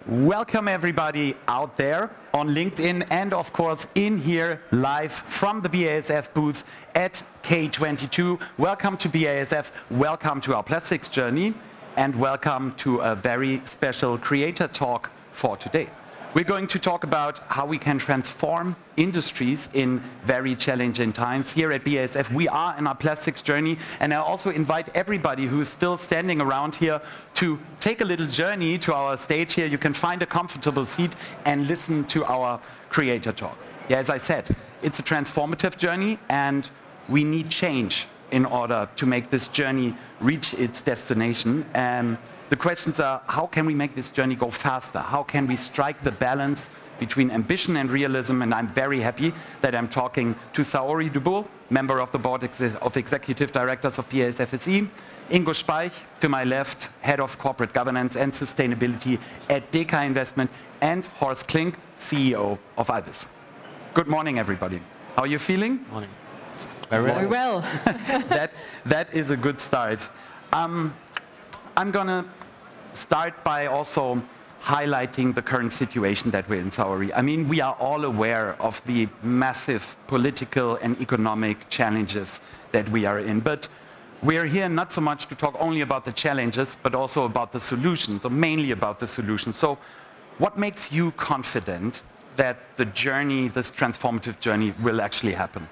Welcome everybody out there on LinkedIn and of course in here live from the BASF booth at K22. Welcome to BASF, welcome to our plastics journey, and welcome to a very special creator talk for today. We're going to talk about how we can transform industries in very challenging times. Here at BASF, we are in our plastics journey, and I also invite everybody who is still standing around here to take a little journey to our stage here. You can find a comfortable seat and listen to our creator talk. Yeah, as I said, it's a transformative journey, and we need change in order to make this journey reach its destination. The questions are, how can we make this journey go faster? How can we strike the balance between ambition and realism? And I'm very happy that I'm talking to Saori Dubourg, member of the board of executive directors of BASF SE, Ingo Speich, to my left, head of corporate governance and sustainability at Deka Investment, and Horst Klink, CEO of Albis. Good morning, everybody. How are you feeling? Morning. Very well. that is a good start. I'm going to start by also highlighting the current situation that we're in, Saori. I mean, we are all aware of the massive political and economic challenges that we are in, but we're here not so much to talk only about the challenges, but also about the solutions, or mainly about the solutions. So what makes you confident that the journey, this transformative journey, will actually happen?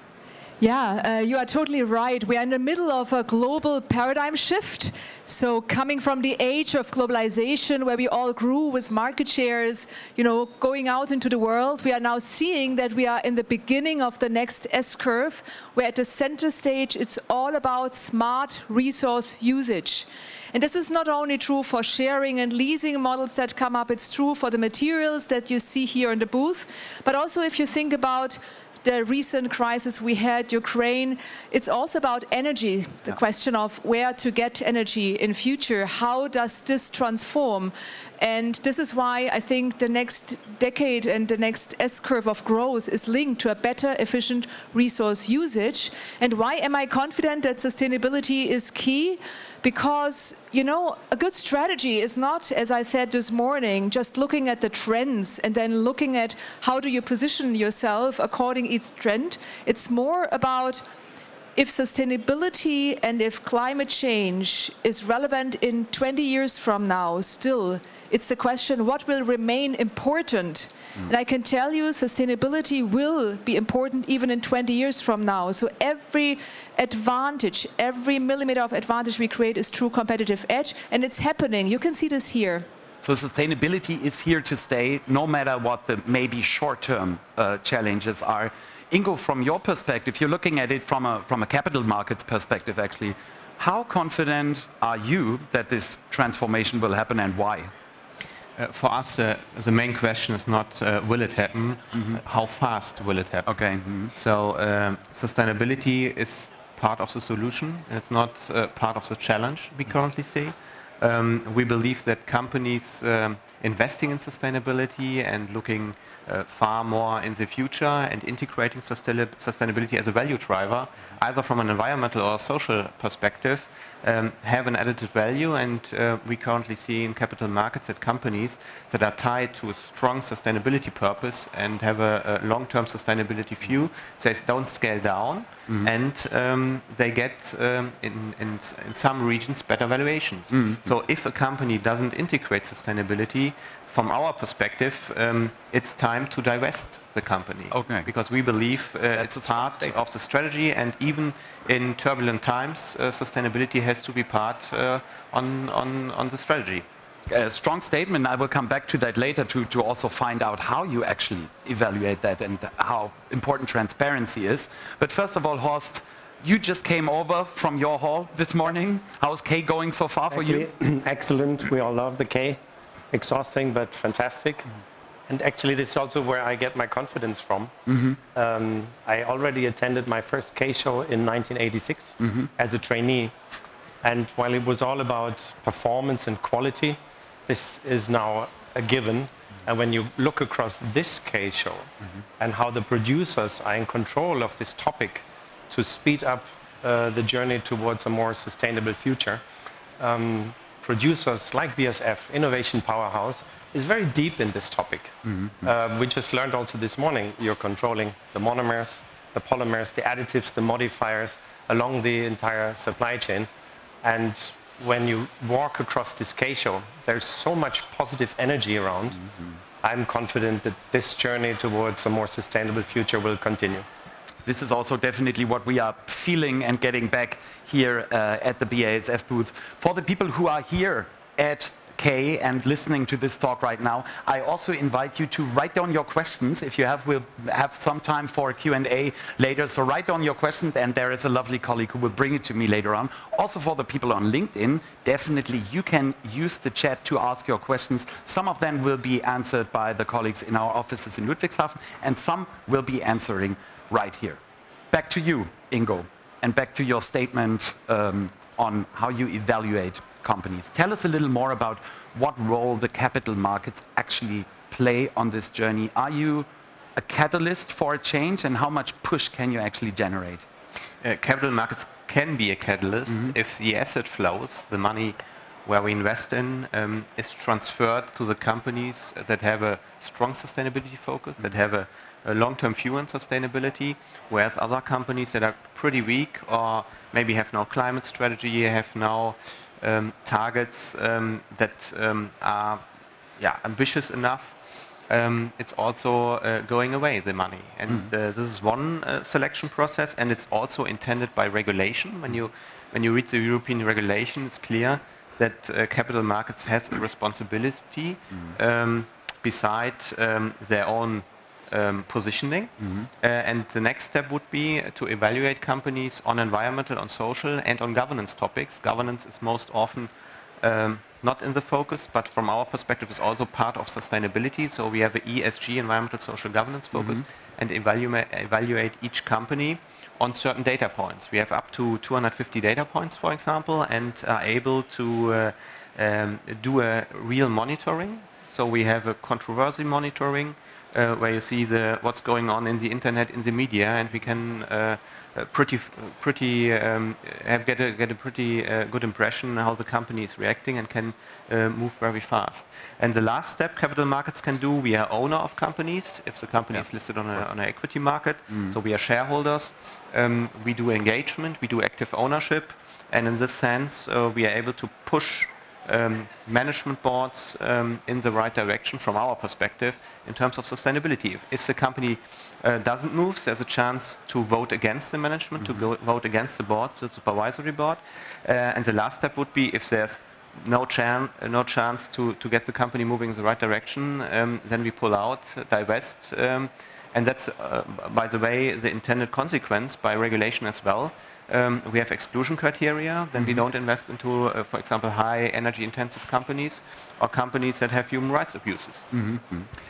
Yeah, you are totally right. We are in the middle of a global paradigm shift. So coming from the age of globalization, where we all grew with market shares, going out into the world, we are now seeing that we are in the beginning of the next S-curve, where at the center stage, it's all about smart resource usage. And this is not only true for sharing and leasing models that come up, it's true for the materials that you see here in the booth. But also if you think about the recent crisis we had, Ukraine, it's also about energy, the question of where to get energy in future. How does this transform? And this is why I think the next decade and the next S-curve of growth is linked to a better, efficient resource usage. And why am I confident that sustainability is key? Because, a good strategy is not, as I said this morning, just looking at the trends and then looking at how do you position yourself according to each trend. It's more about if sustainability and if climate change is relevant in 20 years from now still. It's the question, what will remain important? And I can tell you, sustainability will be important even in 20 years from now. So every advantage, every millimeter of advantage we create is true competitive edge, and it's happening. You can see this here. So sustainability is here to stay, no matter what the maybe short-term challenges are. Ingo, from your perspective, you're looking at it from a capital markets perspective, actually. How confident are you that this transformation will happen, and why? For us, the main question is not will it happen, how fast will it happen. Okay. So sustainability is part of the solution, and it's not part of the challenge we currently see. We believe that companies investing in sustainability and looking far more in the future and integrating sustainability as a value driver, either from an environmental or social perspective, have an additive value, and we currently see in capital markets that companies that are tied to a strong sustainability purpose and have a long-term sustainability view, they don't scale down, and they get in some regions better valuations. So if a company doesn't integrate sustainability, from our perspective, it's time to divest the company. Okay. Because we believe it's part of the strategy, and even in turbulent times, sustainability has to be part on the strategy. A strong statement. I will come back to that later to also find out how you actually evaluate that and how important transparency is. But first of all, Horst, you just came over from your hall this morning. How's K going so far for you? Excellent. We all love the K. Exhausting, but fantastic. And actually, this is also where I get my confidence from. I already attended my first K show in 1986 as a trainee. And while it was all about performance and quality, this is now a given. And when you look across this K show and how the producers are in control of this topic to speed up the journey towards a more sustainable future, producers like BASF, innovation powerhouse, is very deep in this topic. We just learned also this morning, you're controlling the monomers, the polymers, the additives, the modifiers along the entire supply chain. And when you walk across this K-show, there's so much positive energy around. I'm confident that this journey towards a more sustainable future will continue. This is also definitely what we are feeling and getting back here at the BASF booth. For the people who are here at K and listening to this talk right now, I also invite you to write down your questions. If you have, we'll have some time for a Q&A later, so write down your questions, and there is a lovely colleague who will bring it to me later on. Also for the people on LinkedIn, definitely you can use the chat to ask your questions. Some of them will be answered by the colleagues in our offices in Ludwigshafen, and some will be answering right here. Back to you, Ingo, and back to your statement on how you evaluate companies. Tell us a little more about what role the capital markets actually play on this journey. Are you a catalyst for a change, and how much push can you actually generate? Capital markets can be a catalyst if the asset flows, the money where we invest in, is transferred to the companies that have a strong sustainability focus, that have a long-term view on sustainability, whereas other companies that are pretty weak or maybe have no climate strategy, have no targets that are ambitious enough, it's also going away, the money. And this is one selection process, and it's also intended by regulation. When you read the European regulation, it's clear that capital markets has a responsibility beside their own positioning. And the next step would be to evaluate companies on environmental, on social, and on governance topics. Governance is most often not in the focus, but from our perspective is also part of sustainability. So we have an ESG, environmental, social governance focus, and evaluate each company on certain data points. We have up to 250 data points, for example, and are able to do a real monitoring. So we have a controversy monitoring, where you see what's going on in the internet, in the media, and we can get a pretty good impression how the company is reacting, and can move very fast. And the last step capital markets can do, we are owner of companies if the company is listed on an equity market, so we are shareholders. We do engagement, we do active ownership, and in this sense we are able to push management boards in the right direction from our perspective in terms of sustainability. If the company doesn't move, there's a chance to vote against the management, to vote against the board, the supervisory board. And the last step would be if there's no chance to get the company moving in the right direction, then we pull out, divest. And that's, by the way, the intended consequence by regulation as well. We have exclusion criteria, then we don't invest into, for example, high energy intensive companies or companies that have human rights abuses.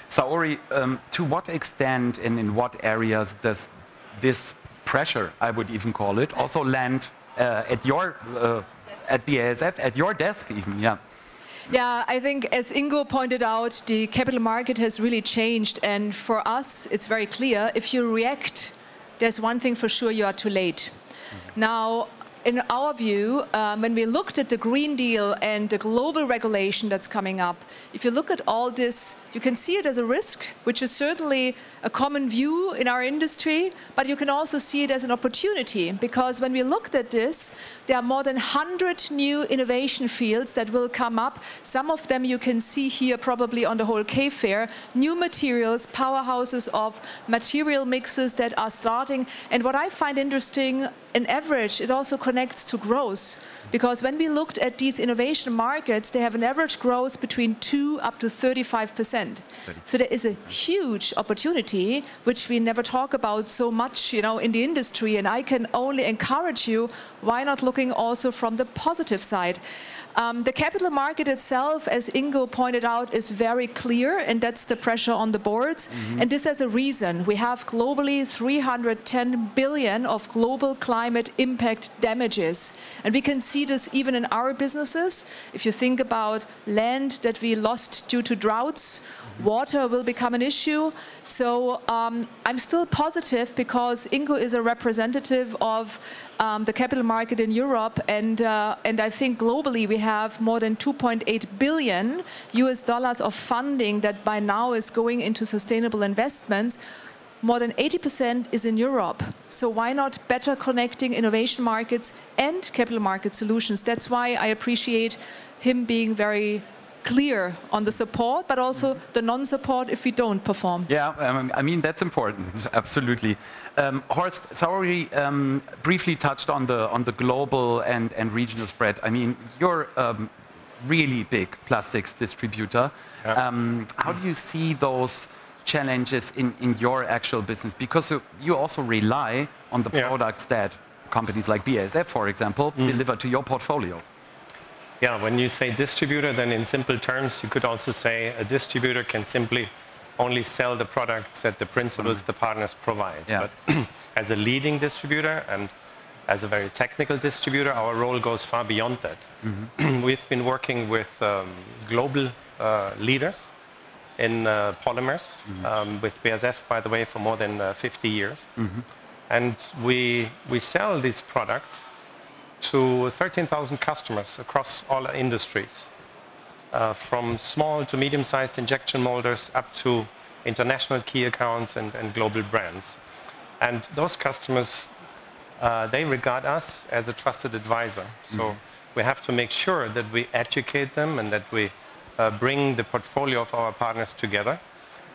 Saori, to what extent and in what areas does this pressure, I would even call it, also land at your, at BASF, at your desk even, Yeah, I think as Ingo pointed out, the capital market has really changed, and for us it's very clear, if you react, there's one thing for sure, you are too late. Now, in our view, when we looked at the Green Deal and the global regulation that's coming up, if you look at all this, you can see it as a risk, which is certainly a common view in our industry, but you can also see it as an opportunity, because when we looked at this, there are more than 100 new innovation fields that will come up. Some of them you can see here probably on the whole K-Fair. New materials, powerhouses of material mixes that are starting. And what I find interesting, in average, it also connects to growth. Because when we looked at these innovation markets, they have an average growth between 2 up to 35%. So there is a huge opportunity, which we never talk about so much, you know, in the industry. And I can only encourage you, why not looking also from the positive side? The capital market itself, as Ingo pointed out, is very clear, and that's the pressure on the boards. And this has a reason. We have globally 310 billion of global climate impact damages. And we can see see this even in our businesses. If you think about land that we lost due to droughts, water will become an issue. So I'm still positive because Ingo is a representative of the capital market in Europe, and I think globally we have more than 2.8 billion US dollars of funding that by now is going into sustainable investments. More than 80% is in Europe. So why not better connecting innovation markets and capital market solutions? That's why I appreciate him being very clear on the support, but also the non-support if we don't perform. Yeah, I mean, that's important, absolutely. Horst, Saori briefly touched on the global and regional spread. I mean, you're really big plastics distributor. Yeah. How do you see those challenges in your actual business? Because you also rely on the products that companies like BASF, for example, deliver to your portfolio. Yeah, when you say distributor, then in simple terms, you could also say a distributor can simply only sell the products that the principals, the partners provide. Yeah. But as a leading distributor and as a very technical distributor, our role goes far beyond that. We've been working with global leaders in polymers, with BASF, by the way, for more than 50 years. And we sell these products to 13,000 customers across all industries, from small to medium-sized injection molders up to international key accounts and global brands. And those customers, they regard us as a trusted advisor. So we have to make sure that we educate them and that we bring the portfolio of our partners together.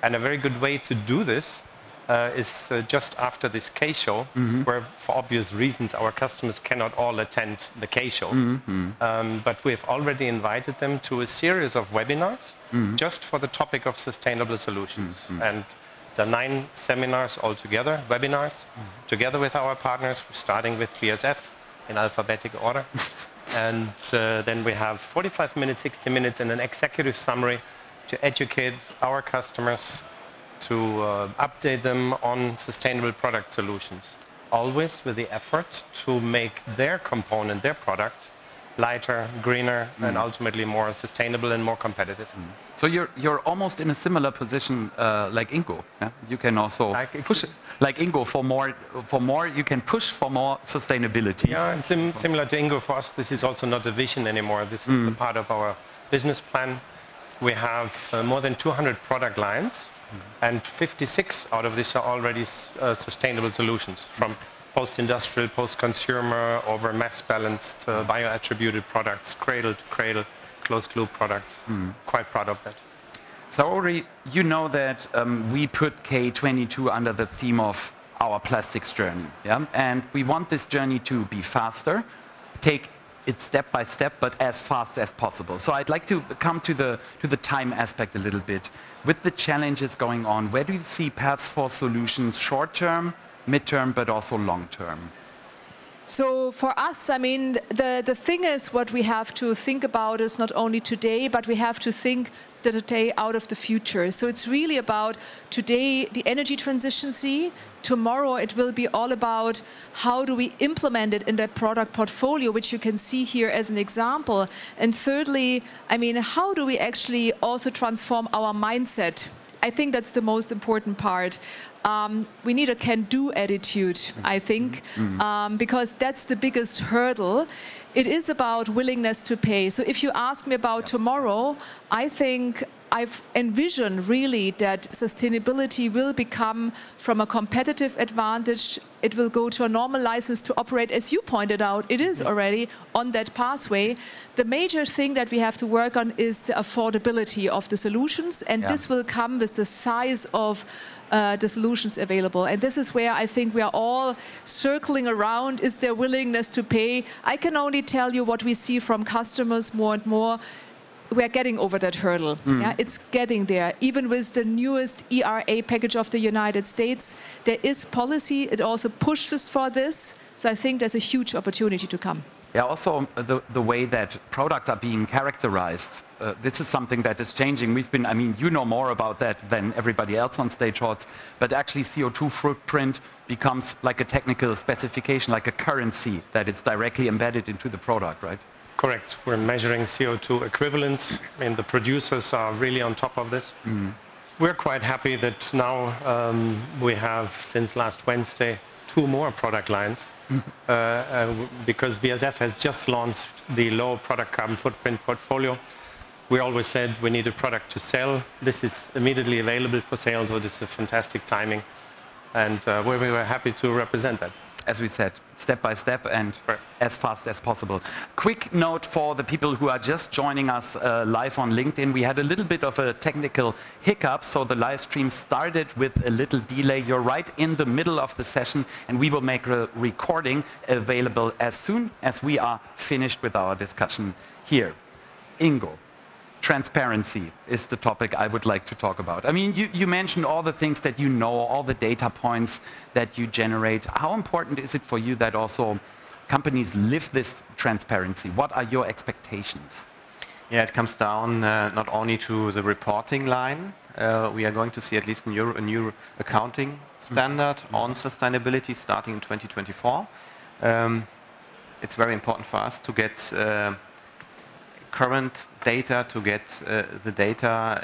And a very good way to do this is just after this K-Show, where for obvious reasons our customers cannot all attend the K-Show. But we've already invited them to a series of webinars just for the topic of sustainable solutions. And there are 9 seminars altogether, webinars, together with our partners, starting with BASF in alphabetic order. And then we have 45 minutes, 60 minutes, and an executive summary to educate our customers, to update them on sustainable product solutions, always with the effort to make their component, their product, lighter, greener, and ultimately more sustainable and more competitive. So you're almost in a similar position like Ingo. Yeah? You can also push it, like Ingo, for more. You can push for more sustainability. Yeah, and similar to Ingo, for us, this is also not a vision anymore. This is a part of our business plan. We have more than 200 product lines. And 56 out of these are already sustainable solutions, from post-industrial, post-consumer, over mass-balanced, bio-attributed products, cradle-to-cradle, closed-loop products. Quite proud of that. Saori, you know that we put K22 under the theme of our plastics journey. Yeah? And we want this journey to be faster, take it step by step, but as fast as possible. So I'd like to come to the time aspect a little bit. With the challenges going on, where do you see paths for solutions short-term, mid-term, but also long-term? So for us, I mean, the thing is, what we have to think about is not only today, but we have to think the today out of the future. So it's really about today, the energy transition. Tomorrow it will be all about how do we implement it in the product portfolio, which you can see here as an example. And thirdly, I mean, how do we actually also transform our mindset? I think that's the most important part. We need a can-do attitude, I think, because that's the biggest hurdle. It is about willingness to pay. So if you ask me about tomorrow, I think I've envisioned really that sustainability will become from a competitive advantage. It will go to a normal license to operate, as you pointed out. It is already on that pathway. The major thing that we have to work on is the affordability of the solutions, and this will come with the size of the solutions available. And this is where I think we are all circling around. Is there willingness to pay? I can only tell you what we see from customers more and more. We're getting over that hurdle. Yeah, it's getting there. Even with the newest ERA package of the United States, there is policy. It also pushes for this. So I think there's a huge opportunity to come. Yeah, also the way that products are being characterized this is something that is changing. We've been, I mean, you know more about that than everybody else on Stage Shorts, but actually CO2 footprint becomes like a technical specification, like a currency that is directly embedded into the product, right? Correct. We're measuring CO2 equivalents, and the producers are really on top of this. We're quite happy that now we have, since last Wednesday, 2 more product lines, because BASF has just launched the low product carbon footprint portfolio. We always said we need a product to sell. This is immediately available for sale, so this is a fantastic timing, and we were happy to represent that. As we said, step by step and as fast as possible. Quick note for the people who are just joining us live on LinkedIn. We had a little bit of a technical hiccup, so the live stream started with a little delay. You're right in the middle of the session, and we will make a recording available as soon as we are finished with our discussion here. Ingo. Transparency is the topic I would like to talk about. I mean, you mentioned all the things that you know, all the data points that you generate. How important is it for you that also companies live this transparency? What are your expectations? Yeah, it comes down not only to the reporting line. We are going to see, at least in Europe, a new accounting standard on sustainability starting in 2024. It's very important for us to get current data, to get the data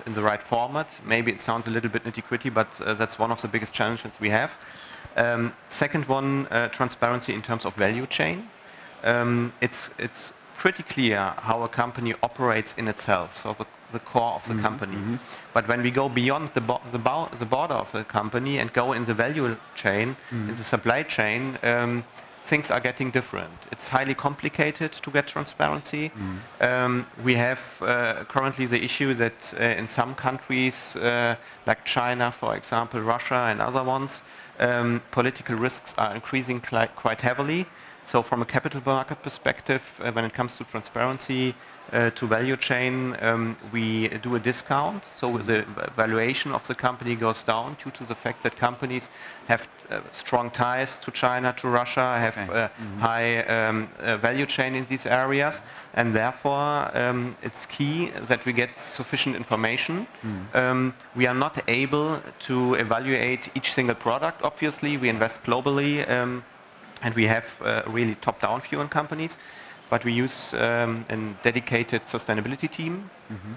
in the right format. Maybe it sounds a little bit nitty-gritty, but that's one of the biggest challenges we have. Second one, transparency in terms of value chain. It's pretty clear how a company operates in itself, so the core of the company. But when we go beyond the border of the company and go in the value chain, in the supply chain, things are getting different. It's highly complicated to get transparency. We have currently the issue that in some countries, like China, for example, Russia and other ones, political risks are increasing quite heavily. So from a capital market perspective, when it comes to transparency, to value chain, we do a discount. So the valuation of the company goes down due to the fact that companies have strong ties to China, to Russia, have high value chain in these areas. And therefore, it's key that we get sufficient information. We are not able to evaluate each single product. Obviously, we invest globally, and we have a really top-down view on companies. But we use a dedicated sustainability team.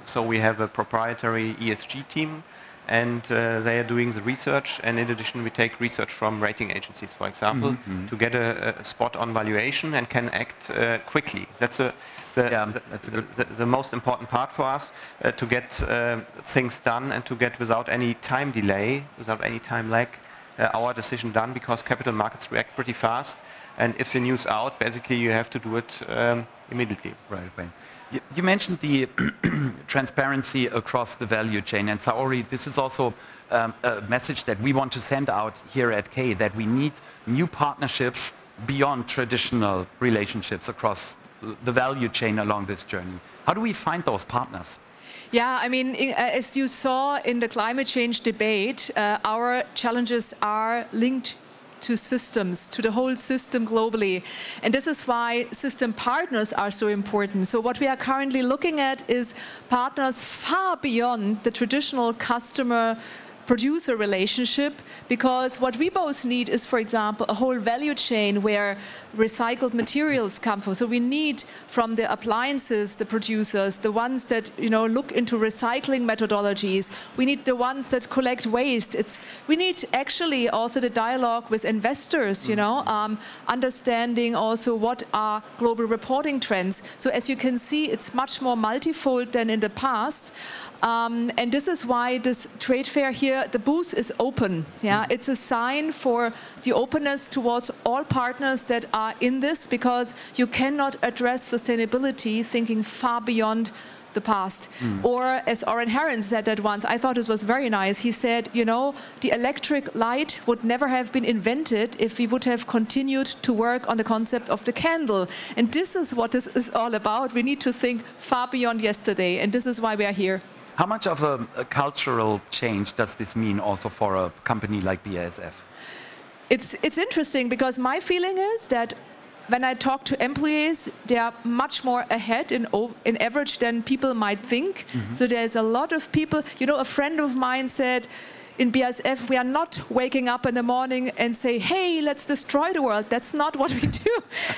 So we have a proprietary ESG team, and they are doing the research. And in addition, we take research from rating agencies, for example, to get a spot-on valuation and can act quickly. That's the most important part for us, to get things done and to get, without any time delay, without any time lag, our decision done, because capital markets react pretty fast. And if the news out, basically you have to do it immediately. Right. You mentioned the transparency across the value chain, and Saori, this is also a message that we want to send out here at K, that we need new partnerships beyond traditional relationships across the value chain along this journey. How do we find those partners? Yeah, I mean, as you saw in the climate change debate, our challenges are linked to systems, to the whole system globally. And this is why system partners are so important. So what we are currently looking at is partners far beyond the traditional customer-producer relationship, because what we both need is, for example, a whole value chain where recycled materials come from. So we need, from the appliances, the producers, the ones that look into recycling methodologies. We need the ones that collect waste. We need actually also the dialogue with investors. Understanding also what are global reporting trends. So as you can see, it's much more multifold than in the past. And this is why this trade fair here, the booth is open. Yeah, it's a sign for the openness towards all partners that are in this, because you cannot address sustainability thinking far beyond the past. Or as Oren Heron said that once, I thought this was very nice. He said, the electric light would never have been invented if we would have continued to work on the concept of the candle. And this is what this is all about. We need to think far beyond yesterday, and this is why we are here. How much of a cultural change does this mean also for a company like BASF? It's interesting, because my feeling is that when I talk to employees, they are much more ahead in average than people might think. So there's a lot of people. You know, a friend of mine said, in BASF, we are not waking up in the morning and say, hey, let's destroy the world. That's not what we do.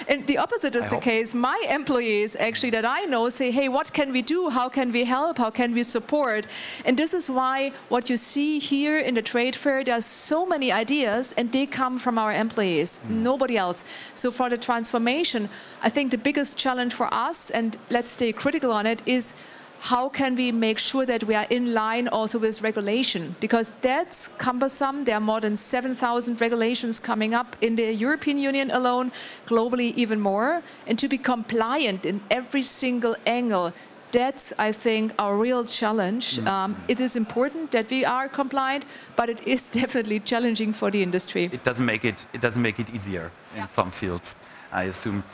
And the opposite is the case. My employees, actually, that I know, say, hey, what can we do? How can we help? How can we support? And this is why what you see here in the trade fair, there are so many ideas, and they come from our employees, nobody else. So for the transformation, I think the biggest challenge for us, and let's stay critical on it, is how can we make sure that we are in line also with regulation? Because that's cumbersome. There are more than 7,000 regulations coming up in the European Union alone, globally even more. And to be compliant in every single angle, that's, I think, our real challenge. It is important that we are compliant, but it is definitely challenging for the industry. It doesn't make it easier in some fields, I assume.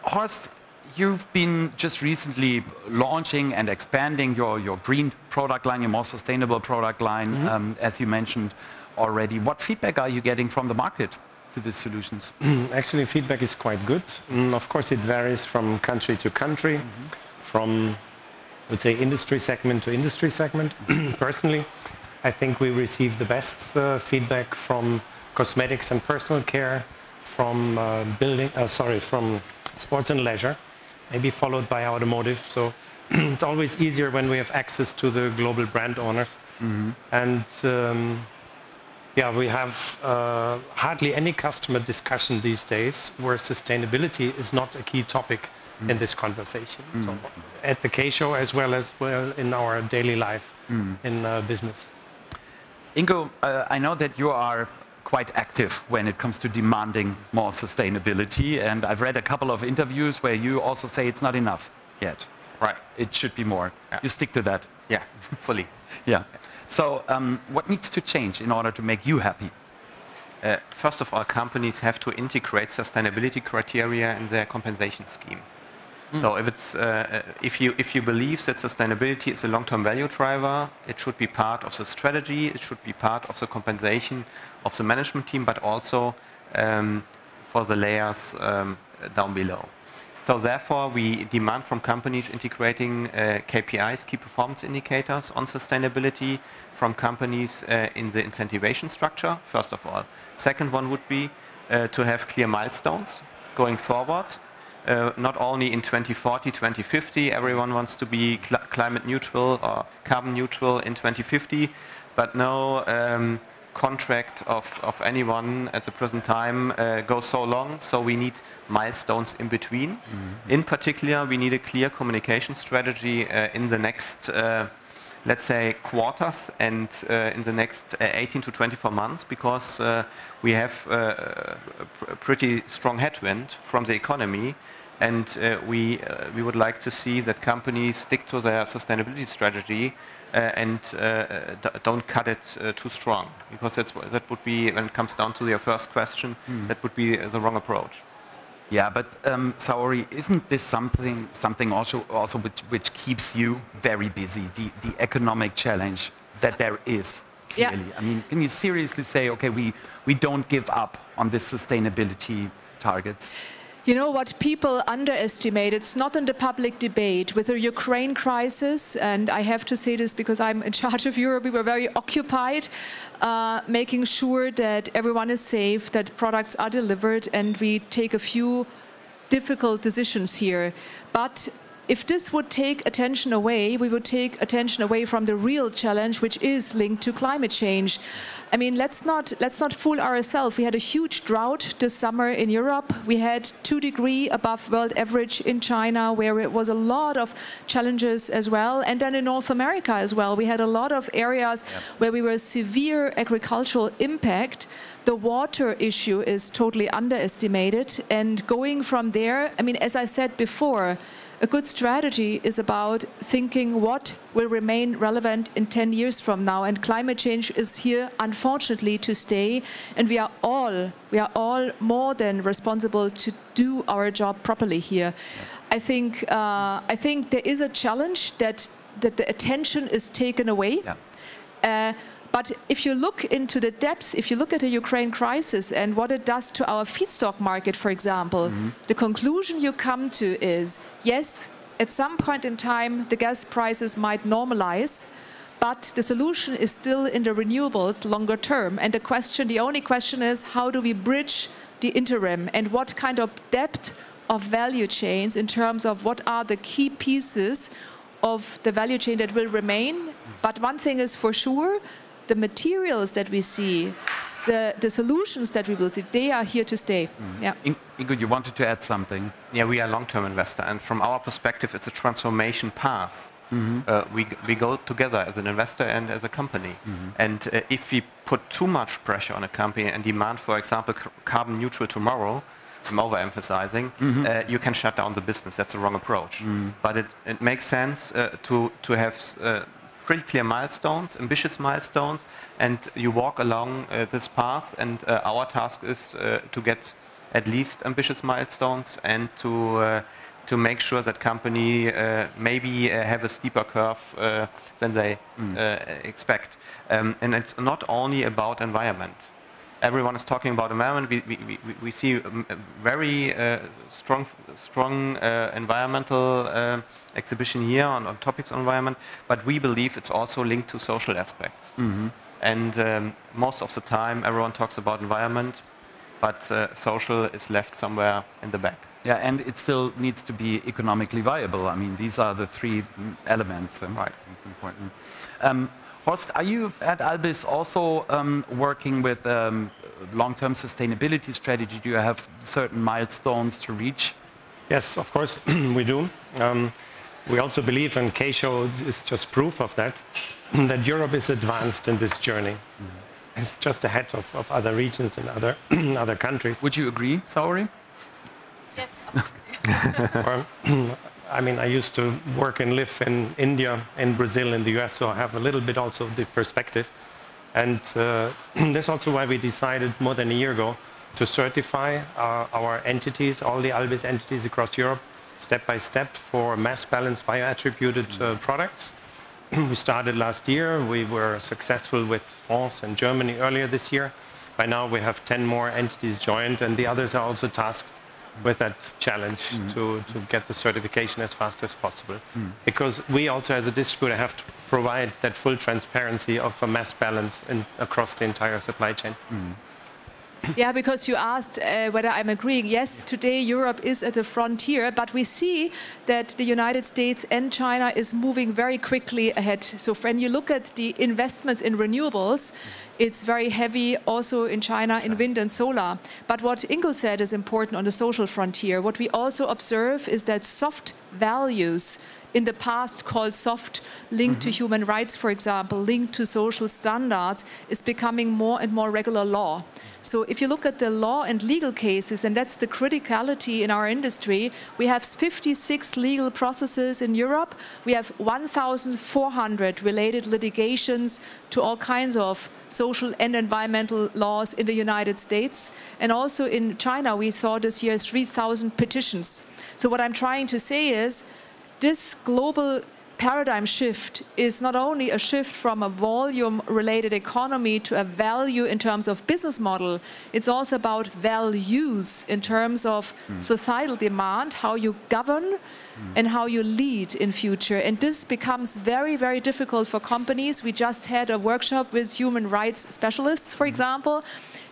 Horst, you've been just recently launching and expanding your green product line, your more sustainable product line, as you mentioned already. What feedback are you getting from the market to these solutions? Actually, feedback is quite good. Of course, it varies from country to country, from, let's say, industry segment to industry segment. Personally, I think we received the best feedback from cosmetics and personal care, from from sports and leisure, maybe followed by automotive. So it's always easier when we have access to the global brand owners. And yeah, we have hardly any customer discussion these days where sustainability is not a key topic in this conversation. So at the K-Show as well in our daily life in business. Ingo, I know that you are quite active when it comes to demanding more sustainability, and I've read a couple of interviews where you also say it's not enough yet. Right. It should be more. Yeah. You stick to that? Yeah, fully. Yeah. So what needs to change in order to make you happy? First of all, companies have to integrate sustainability criteria in their compensation scheme. So if you believe that sustainability is a long-term value driver, it should be part of the strategy, it should be part of the compensation of the management team, but also for the layers down below. So therefore, we demand from companies integrating KPIs, key performance indicators on sustainability from companies in the incentivization structure, first of all. Second one would be to have clear milestones going forward. Not only in 2040, 2050, everyone wants to be climate neutral or carbon neutral in 2050, but no contract of anyone at the present time goes so long, so we need milestones in between. In particular, we need a clear communication strategy in the next, let's say, quarters and in the next 18 to 24 months, because we have a pretty strong headwind from the economy, and we would like to see that companies stick to their sustainability strategy and don't cut it too strong, because that would be, when it comes down to your first question, that would be the wrong approach. Yeah, but Saori, isn't this something also which keeps you very busy? The economic challenge that there is clearly. Yeah. I mean, can you seriously say, okay, we don't give up on this sustainability targets? You know what people underestimate, it's not in the public debate, with the Ukraine crisis, and I have to say this because I'm in charge of Europe, we were very occupied making sure that everyone is safe, that products are delivered, and we take a few difficult decisions here. But if this would take attention away, we would take attention away from the real challenge, which is linked to climate change. I mean, let's not fool ourselves. We had a huge drought this summer in Europe. We had 2 degrees above world average in China, where it was a lot of challenges as well. And then in North America as well, we had a lot of areas where we were severe agricultural impact. The water issue is totally underestimated. And going from there, I mean, as I said before, a good strategy is about thinking what will remain relevant in 10 years from now, and climate change is here, unfortunately, to stay. And we are all more than responsible to do our job properly here. I think there is a challenge that the attention is taken away. But if you look into the depths, if you look at the Ukraine crisis and what it does to our feedstock market, for example, the conclusion you come to is, yes, at some point in time, the gas prices might normalize, but the solution is still in the renewables longer term. And the only question is, how do we bridge the interim, and what kind of depth of value chains in terms of what are the key pieces of the value chain that will remain. But one thing is for sure, the materials that we see, the solutions that we will see, they are here to stay. Yeah. Ingo, you wanted to add something? Yeah, we are a long-term investor, and from our perspective, it's a transformation path. We go together as an investor and as a company. And if we put too much pressure on a company and demand, for example, carbon neutral tomorrow, I'm overemphasizing, you can shut down the business. That's the wrong approach. But it makes sense to have pretty clear milestones, ambitious milestones, and you walk along this path, and our task is to get at least ambitious milestones and to make sure that company maybe have a steeper curve than they expect. And it's not only about environment. Everyone is talking about environment. We see a very strong environmental exhibition here on topics on environment, but we believe it's also linked to social aspects. And most of the time, everyone talks about environment, but social is left somewhere in the back. Yeah, and it still needs to be economically viable. I mean, these are the three elements. Right. It's important. Horst, are you at Albis also working with long-term sustainability strategy? Do you have certain milestones to reach? Yes, of course, we do. We also believe, and K-Show is just proof of that, that Europe is advanced in this journey. It's just ahead of other regions and other countries. Would you agree, Saori? Yes. I mean, I used to work and live in India, in Brazil, in the US, so I have a little bit also the perspective. And that's also why we decided more than a year ago to certify our entities, all the Albis entities across Europe, step by step for mass balance bioattributed products. We started last year. We were successful with France and Germany earlier this year. By now we have 10 more entities joined, and the others are also tasked with that challenge to get the certification as fast as possible. Because we also as a distributor have to provide that full transparency of a mass balance across the entire supply chain. Yeah, because you asked whether I'm agreeing. Yes, today Europe is at the frontier, but we see that the United States and China is moving very quickly ahead. So when you look at the investments in renewables, it's very heavy also in China in wind and solar. But what Ingo said is important on the social frontier. What we also observe is that soft values, in the past called soft, linked to human rights, for example, linked to social standards, is becoming more and more regular law. So if you look at the law and legal cases, and that's the criticality in our industry, we have 56 legal processes in Europe. We have 1,400 related litigations to all kinds of social and environmental laws in the United States. And also in China, we saw this year 3,000 petitions. So what I'm trying to say is, this global paradigm shift is not only a shift from a volume-related economy to a value in terms of business model, it's also about values in terms of societal demand, how you govern and how you lead in future. And this becomes very, very difficult for companies. We just had a workshop with human rights specialists, for example,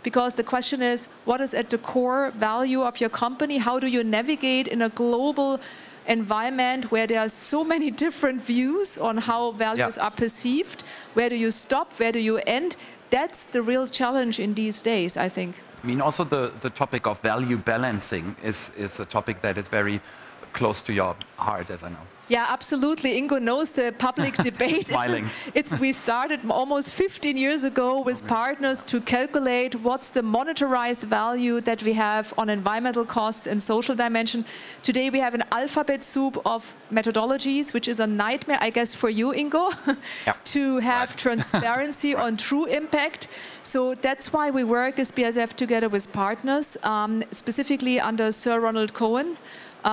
because the question is, what is at the core value of your company? How do you navigate in a global environment where there are so many different views on how values are perceived? Where do you stop? Where do you end? That's the real challenge in these days, I think. I mean, also the topic of value balancing is a topic that is very close to your heart, as I know. Yeah, absolutely. Ingo knows the public debate. Smiling. We started almost 15 years ago with partners to calculate what's the monetarized value that we have on environmental cost and social dimension. Today we have an alphabet soup of methodologies, which is a nightmare, I guess, for you, Ingo, to have transparency on true impact. So that's why we work as BASF together with partners, specifically under Sir Ronald Cohen,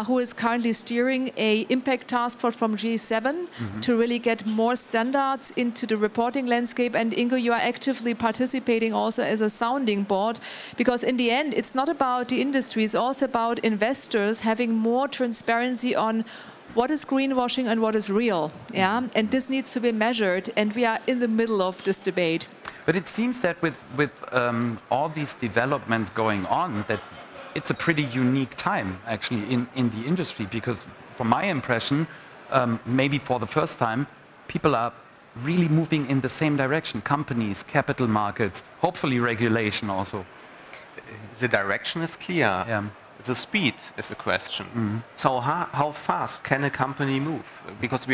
who is currently steering an impact task task force from G7 to really get more standards into the reporting landscape. And Ingo, you are actively participating also as a sounding board, because in the end, it's not about the industry, it's also about investors having more transparency on what is greenwashing and what is real. Yeah? And this needs to be measured, and we are in the middle of this debate. But it seems that with all these developments going on, that it's a pretty unique time, actually, in the industry, because from my impression, maybe for the first time, people are really moving in the same direction. Companies, capital markets, hopefully regulation also. The direction is clear. Yeah. The speed is the question. So how fast can a company move? Because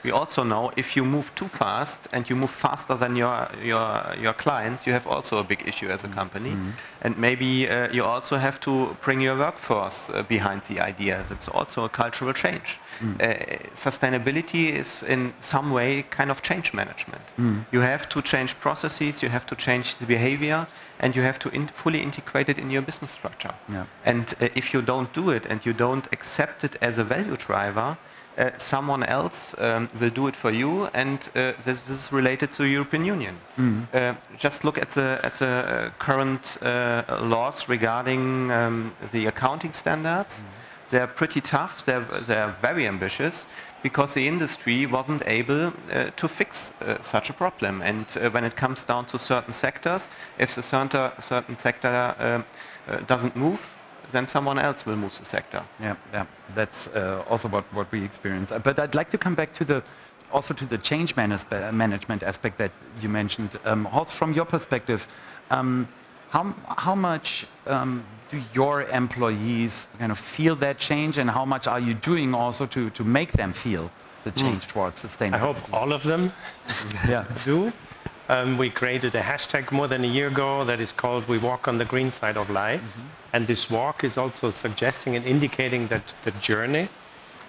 we also know if you move too fast and you move faster than your clients, you have also a big issue as a company. And maybe you also have to bring your workforce behind the ideas. It's also a cultural change. Sustainability is in some way kind of change management. You have to change processes, you have to change the behavior, and you have to fully integrate it in your business structure. Yeah. And if you don't do it and you don't accept it as a value driver, someone else will do it for you, and this is related to the European Union. Just look at the current laws regarding the accounting standards. They're pretty tough, they're very ambitious, because the industry wasn't able to fix such a problem. And when it comes down to certain sectors, if the certain sector doesn't move, then someone else will move the sector. Yeah, yeah. That's also what we experience. But I'd like to come back to the change management aspect that you mentioned. Horst, from your perspective, how much do your employees kind of feel that change, and how much are you doing also to make them feel the change towards sustainability? I hope all of them do. We created a hashtag more than a year ago that is called "We Walk on the Green Side of Life." And this walk is also suggesting and indicating that the journey,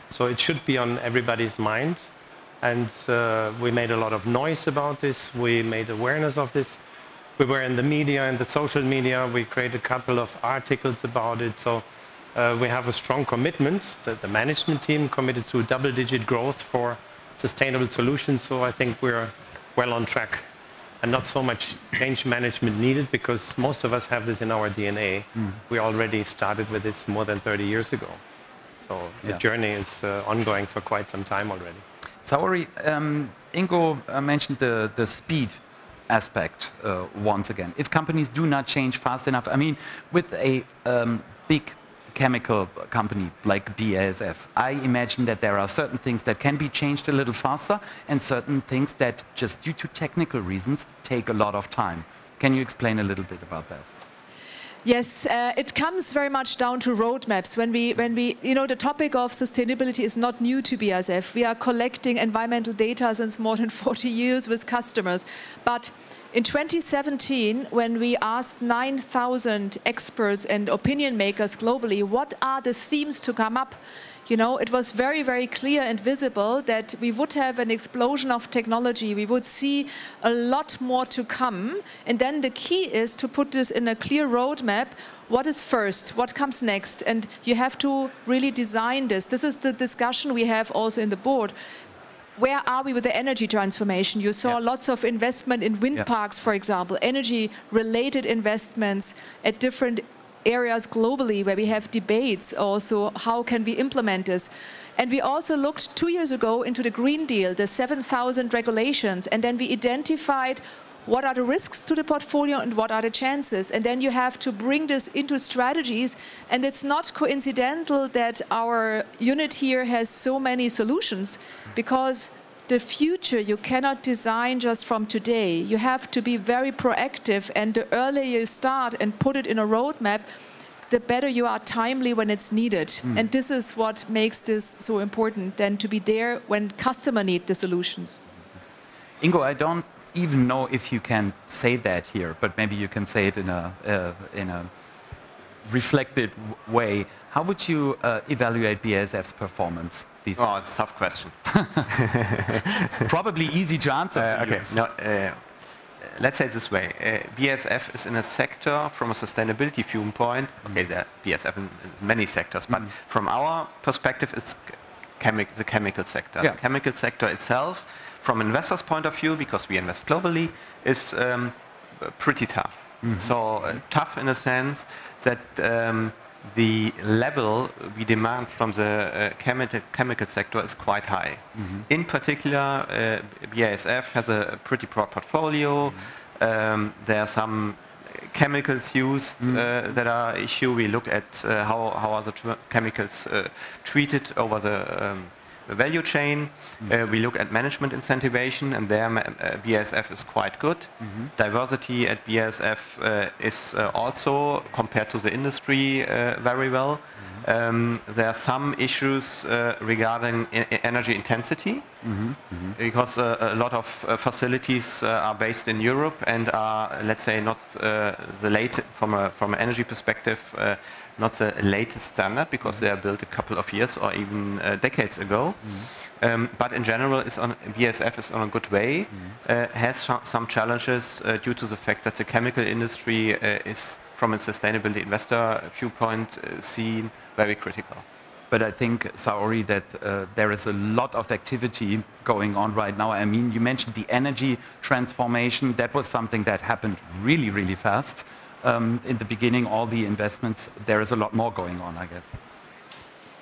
so it should be on everybody's mind. And we made a lot of noise about this. We made awareness of this. We were in the media, in the social media. We created a couple of articles about it. So we have a strong commitment. The management team committed to double-digit growth for sustainable solutions. So I think we're well on track. And not so much change management needed, because most of us have this in our DNA. We already started with this more than 30 years ago. So the journey is ongoing for quite some time already. Saori, Ingo mentioned the speed aspect once again. If companies do not change fast enough, I mean, with a big chemical company like BASF, I imagine that there are certain things that can be changed a little faster and certain things that, just due to technical reasons, take a lot of time. Can you explain a little bit about that? Yes, it comes very much down to roadmaps. When we, you know, the topic of sustainability is not new to BASF. We are collecting environmental data since more than 40 years with customers. But in 2017, when we asked 9,000 experts and opinion makers globally, what are the themes to come up? You know, it was very, very clear and visible that we would have an explosion of technology. We would see a lot more to come. And then the key is to put this in a clear roadmap. What is first? What comes next? And you have to really design this. This is the discussion we have also in the board. Where are we with the energy transformation? You saw lots of investment in wind parks, for example, energy-related investments at different areas globally where we have debates also, how can we implement this? And we also looked 2 years ago into the Green Deal, the 7,000 regulations, and then we identified what are the risks to the portfolio and what are the chances. And then you have to bring this into strategies. And it's not coincidental that our unit here has so many solutions, because the future you cannot design just from today. You have to be very proactive, and the earlier you start and put it in a roadmap, the better you are timely when it's needed. And this is what makes this so important, then to be there when customers need the solutions. Ingo, I don't even know if you can say that here, but maybe you can say it in a reflected way. How would you evaluate BASF's performance? Oh, it's a tough question. Probably easy to answer. Okay. No, let's say it this way. BASF is in a sector from a sustainability viewpoint. Okay, there BASF in many sectors, but from our perspective, it's the chemical sector. Yeah. The chemical sector itself, from investors' point of view, because we invest globally, is pretty tough. So tough in a sense that the level we demand from the chemical sector is quite high. In particular, BASF has a pretty broad portfolio. There are some chemicals used that are issue. We look at how are the chemicals treated over the value chain. We look at management incentivization, and there BASF is quite good. Diversity at BASF is also, compared to the industry, very well. There are some issues regarding energy intensity, because a lot of facilities are based in Europe and are, let's say, not the latest, from an energy perspective, not the latest standard, because they are built a couple of years or even decades ago. But in general, BASF is on a good way, has some challenges due to the fact that the chemical industry is, from a sustainability investor viewpoint, seen very critical. But I think, Saori, that there is a lot of activity going on right now. I mean, you mentioned the energy transformation. That was something that happened really, really fast. In the beginning, all the investments, there is a lot more going on, I guess.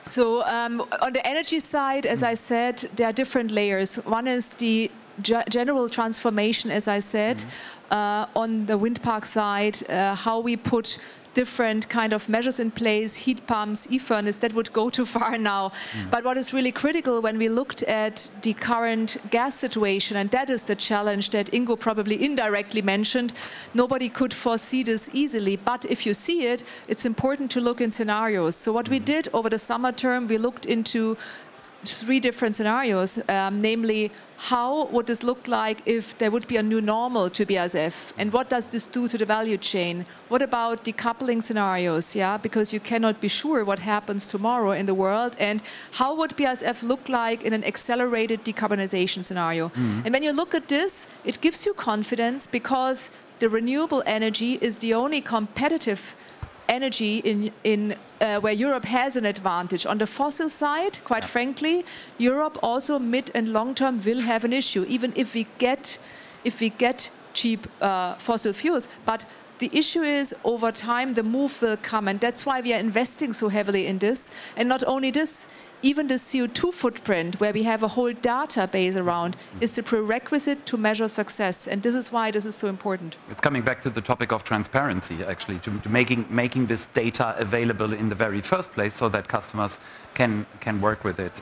So on the energy side, as I said, there are different layers. One is the general transformation, as I said, on the wind park side, how we put different kind of measures in place, heat pumps, e-furnace, that would go too far now. But what is really critical when we looked at the current gas situation, and that is the challenge that Ingo probably indirectly mentioned, nobody could foresee this easily. But if you see it, it's important to look in scenarios. So what we did over the summer term, we looked into 3 different scenarios, namely, how would this look like if there would be a new normal to BASF? And what does this do to the value chain? What about decoupling scenarios? Yeah, because you cannot be sure what happens tomorrow in the world. And how would BASF look like in an accelerated decarbonization scenario? And when you look at this, it gives you confidence, because the renewable energy is the only competitive energy in where Europe has an advantage. On the fossil side, quite frankly, Europe also mid and long term will have an issue, even if we get cheap fossil fuels. But the issue is, over time, the move will come, and that's why we are investing so heavily in this. And not only this, even the CO2 footprint, where we have a whole database around, is the prerequisite to measure success. And this is why this is so important. It's coming back to the topic of transparency, actually, to making this data available in the very first place so that customers can work with it.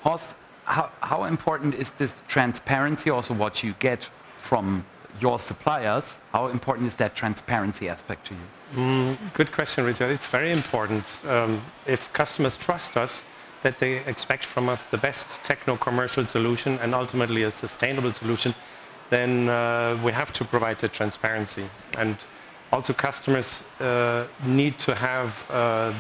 Horst, how important is this transparency, also what you get from your suppliers? How important is that transparency aspect to you? Good question, Richard. It's very important. If customers trust us, that they expect from us the best techno-commercial solution and ultimately a sustainable solution, then we have to provide the transparency. And also customers need to have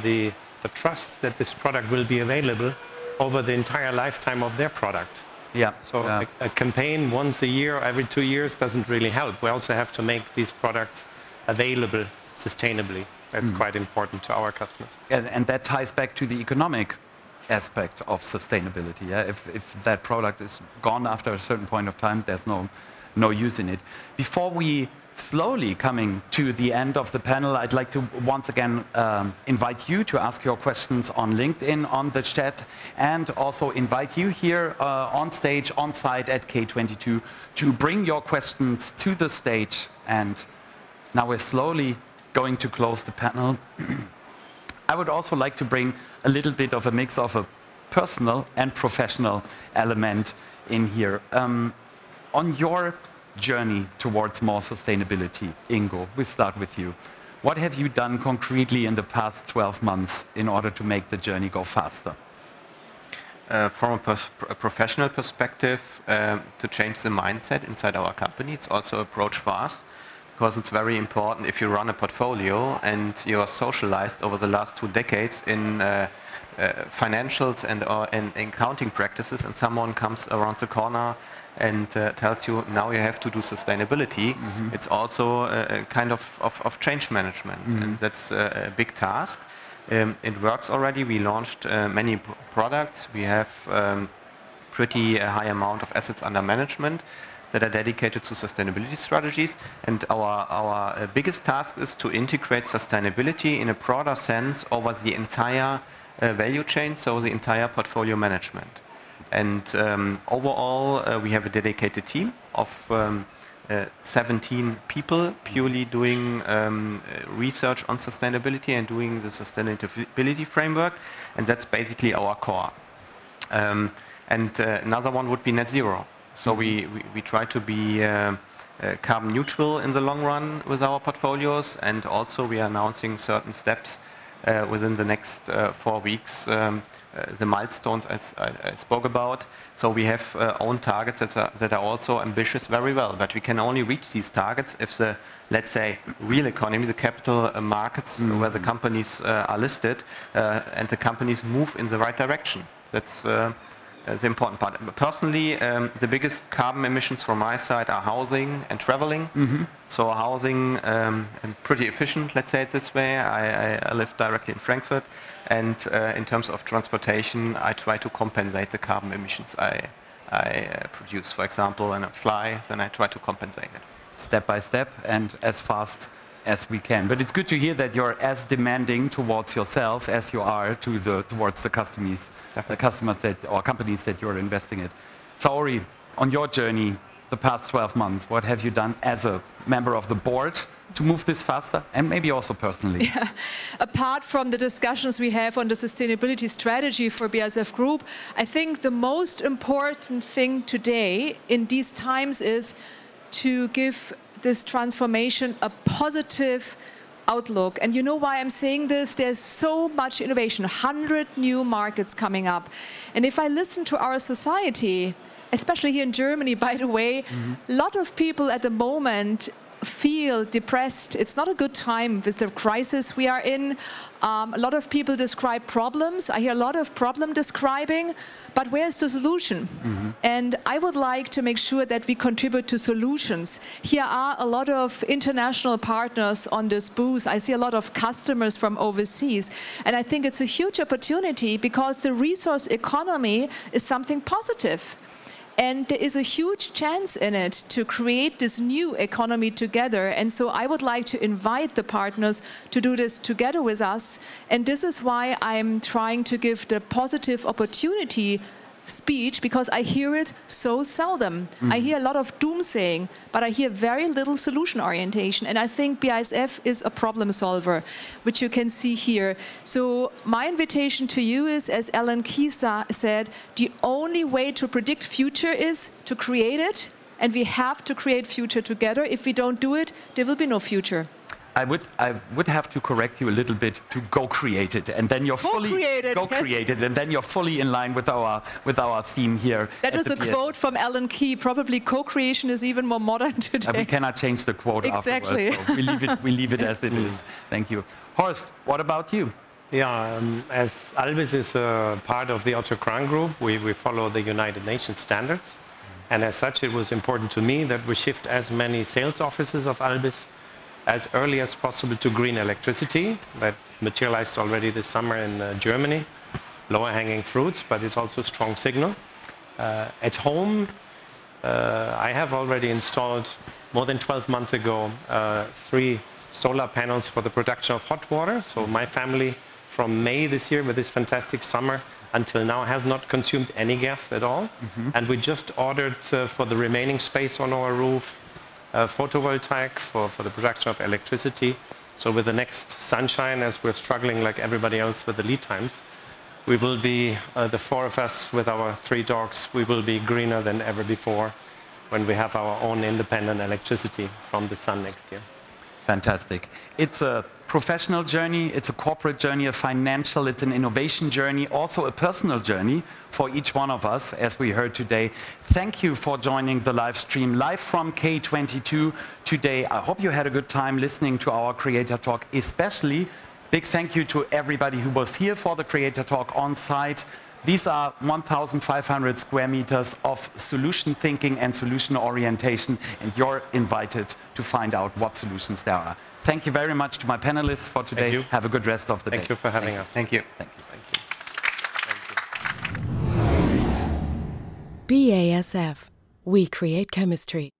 the trust that this product will be available over the entire lifetime of their product. Yeah. So a campaign once a year or every 2 years doesn't really help. We also have to make these products available sustainably. That's quite important to our customers. And that ties back to the economic aspect of sustainability. Yeah? If that product is gone after a certain point of time, there's no use in it. Before we slowly coming to the end of the panel, I'd like to once again invite you to ask your questions on LinkedIn, on the chat, and also invite you here on stage, on site at K22 to bring your questions to the stage. And now we're slowly going to close the panel. I would also like to bring a little bit of a mix of a personal and professional element in here. On your journey towards more sustainability, Ingo, we start with you. What have you done concretely in the past 12 months in order to make the journey go faster? From a professional perspective, to change the mindset inside our company, it's also approach fast, because it's very important if you run a portfolio and you are socialized over the last 2 decades in financials and accounting practices, and someone comes around the corner and tells you now you have to do sustainability. It's also a kind of change management, and that's a big task. It works already. We launched many products. We have pretty high amount of assets under management that are dedicated to sustainability strategies. And our biggest task is to integrate sustainability in a broader sense over the entire value chain, so the entire portfolio management. And overall, we have a dedicated team of 17 people purely doing research on sustainability and doing the sustainability framework. And that's basically our core. Another one would be net zero. So we try to be carbon neutral in the long run with our portfolios, and also we are announcing certain steps within the next 4 weeks, the milestones as I spoke about. So we have own targets that are also ambitious very well, but we can only reach these targets if the, let's say, real economy, the capital markets where the companies are listed, and the companies move in the right direction. That's the important part. Personally, the biggest carbon emissions from my side are housing and traveling. So housing, pretty efficient, let's say it this way. I live directly in Frankfurt. And in terms of transportation, I try to compensate the carbon emissions I produce. For example, when I fly, then I try to compensate it. Step by step and as fast as we can. But it's good to hear that you're as demanding towards yourself as you are towards the customers or companies that you're investing in. Saori, on your journey, the past 12 months, what have you done as a member of the board to move this faster, and maybe also personally? Yeah. Apart from the discussions we have on the sustainability strategy for BASF Group, I think the most important thing today in these times is to give this transformation a positive outlook. And you know why I'm saying this? There's so much innovation, 100 new markets coming up. And if I listen to our society, especially here in Germany, by the way, a lot of people at the moment feel depressed. It's not a good time with the crisis we are in. A lot of people describe problems. I hear a lot of problem describing, but where's the solution? And I would like to make sure that we contribute to solutions. Here are a lot of international partners on this booth. I see a lot of customers from overseas. And I think it's a huge opportunity because the resource economy is something positive. And there is a huge chance in it to create this new economy together. And so I would like to invite the partners to do this together with us. And this is why I'm trying to give the positive opportunity speech, because I hear it so seldom. I hear a lot of doomsaying, but I hear very little solution orientation. And I think BASF is a problem solver, which you can see here. So my invitation to you is, as Alan Key said, the only way to predict future is to create it. And we have to create future together. If we don't do it, there will be no future. I would have to correct you a little bit to go create it, and then you're fully co-created, and then you're fully in line with our theme here. That was a quote from Alan Key. Probably co-creation is even more modern today. We cannot change the quote exactly. afterwards, so we leave it as it is. Thank you. Horst, what about you? Yeah, as Albis is a part of the Otto Krahn Group, we follow the United Nations standards, and as such, it was important to me that we shift as many sales offices of Albis as early as possible to green electricity. That materialized already this summer in Germany. Lower hanging fruits, but it's also a strong signal. At home, I have already installed, more than 12 months ago, 3 solar panels for the production of hot water. So my family, from May this year, with this fantastic summer, until now has not consumed any gas at all. And we just ordered for the remaining space on our roof photovoltaic for the production of electricity. So with the next sunshine, as we're struggling like everybody else with the lead times, we will be, the 4 of us with our 3 dogs, we will be greener than ever before when we have our own independent electricity from the sun next year. Fantastic. It's a professional journey, it's a corporate journey, a financial, it's an innovation journey, also a personal journey for each one of us, as we heard today. Thank you for joining the live stream, live from K22 today. I hope you had a good time listening to our Creator Talk, especially big thank you to everybody who was here for the Creator Talk on site. These are 1,500 square meters of solution thinking and solution orientation, and you're invited to find out what solutions there are. Thank you very much to my panelists for today. Thank you. Have a good rest of the day. Thank you for having us. Thank you. Thank you. BASF. We create chemistry.